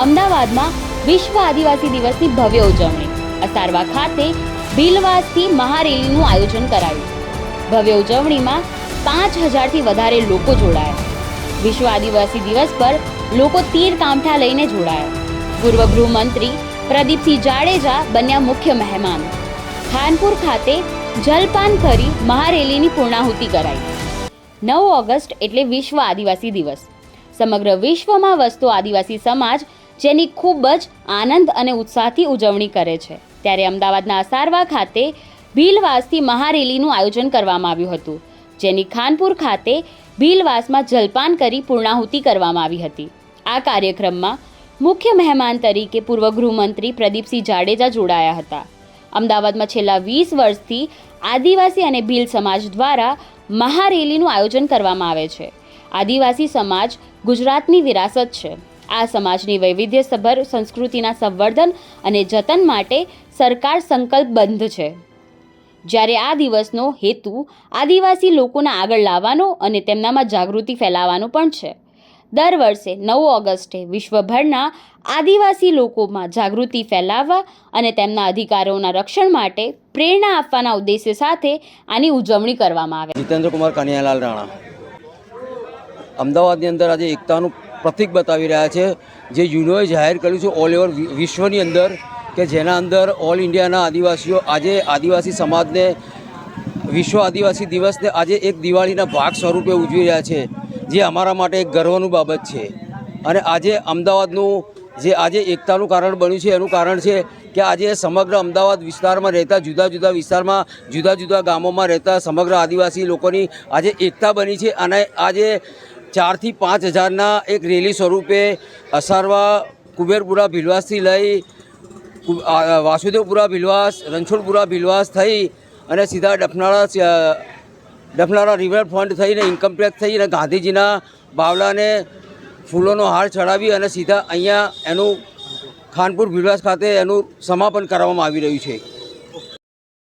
અમદાવાદમાં વિશ્વ આદિવાસી દિવસની ભવ્ય ઉજવણી. અસારવા ખાતે ભીલવાસથી મહારેલીનું આયોજન કરાયું. ભવ્ય ઉજવણીમાં 5000થી વધારે લોકો જોડાયા. વિશ્વ આદિવાસી દિવસ પર લોકો તીર કામઠા લઈને જોડાયા. પૂર્વ ગૃહમંત્રી પ્રદીપસિંહ જાડેજા બન્યા મુખ્ય મહેમાન. ખાનપુર ખાતે જલપાન કરી મહારેલીની પૂર્ણાહુતિ કરાઈ. 9 ઓગસ્ટ એટલે વિશ્વ આદિવાસી દિવસ. સમગ્ર વિશ્વમાં વસતો આદિવાસી સમાજ જેની ખૂબ જ આનંદ અને ઉત્સાહથી ઉજવણી કરે છે, ત્યારે અમદાવાદના અસારવા ખાતે ભીલવાસથી મહારેલીનું આયોજન કરવામાં આવ્યું હતું, જેની ખાનપુર ખાતે ભીલવાસમાં જલપાન કરી પૂર્ણાહુતિ કરવામાં આવી હતી. આ કાર્યક્રમમાં મુખ્ય મહેમાન તરીકે પૂર્વ ગૃહમંત્રી પ્રદીપસિંહ જાડેજા જોડાયા હતા. અમદાવાદમાં છેલ્લા 20 વર્ષથી આદિવાસી અને ભીલ સમાજ દ્વારા મહારેલીનું આયોજન કરવામાં આવે છે. આદિવાસી સમાજ ગુજરાતની વિરાસત છે. આ સમાજની વૈવિધ્યસભર સંસ્કૃતિના સંવર્ધન અને જતન માટે સરકાર સંકલ્પબદ્ધ છે. જ્યારે આ દિવસનો હેતુ આદિવાસી લોકોને આગળ લાવવાનો અને તેમનામાં જાગૃતિ ફેલાવવાનો પણ છે. દર વર્ષે 9 ઓગસ્ટે વિશ્વભરના આદિવાસી લોકોમાં જાગૃતિ ફેલાવવા અને તેમના અધિકારોના રક્ષણ માટે પ્રેરણા આપવાના ઉદ્દેશ્ય સાથે આની ઉજવણી કરવામાં આવે. જીતેન્દ્ર કુમાર કનૈયાલાલ રાણા અમદાવાદની અંદર આજે એકતાનું પ્રતીક બતાવી રહ્યા છે, જે યુનોએ જાહેર કર્યું છે ઓલ ઓવર વિશ્વની અંદર, કે જેના અંદર ઓલ ઇન્ડિયાના આદિવાસીઓ આજે આદિવાસી સમાજને વિશ્વ આદિવાસી દિવસને આજે એક દિવાળીના ભાગ સ્વરૂપે ઉજવી રહ્યા છે, જે અમારા માટે એક ગર્વનું બાબત છે. અને આજે અમદાવાદનું જે આજે એકતાનું કારણ બન્યું છે, એનું કારણ છે કે આજે સમગ્ર અમદાવાદ વિસ્તારમાં રહેતા જુદા જુદા વિસ્તારમાં જુદા જુદા ગામોમાં રહેતા સમગ્ર આદિવાસી લોકોની આજે એકતા બની છે. અને આજે 4 થી 5000ના એક રેલી સ્વરૂપે અસારવા, કુબેરપુરા ભીલવાસથી લઈ વાસુદેવપુરા ભીલવાસ, રણછોડપુરા ભીલવાસ થઈ અને સીધા ડફનાળા રિવરફ્રન્ટ થઈને ઇન્કમપ્લેક્સ થઈને ગાંધીજીના બાવલાને ફૂલોનો હાર ચડાવી અને સીધા અહીંયા એનું ખાનપુર ભીલવાસ ખાતે એનું સમાપન કરવામાં આવી રહ્યું છે.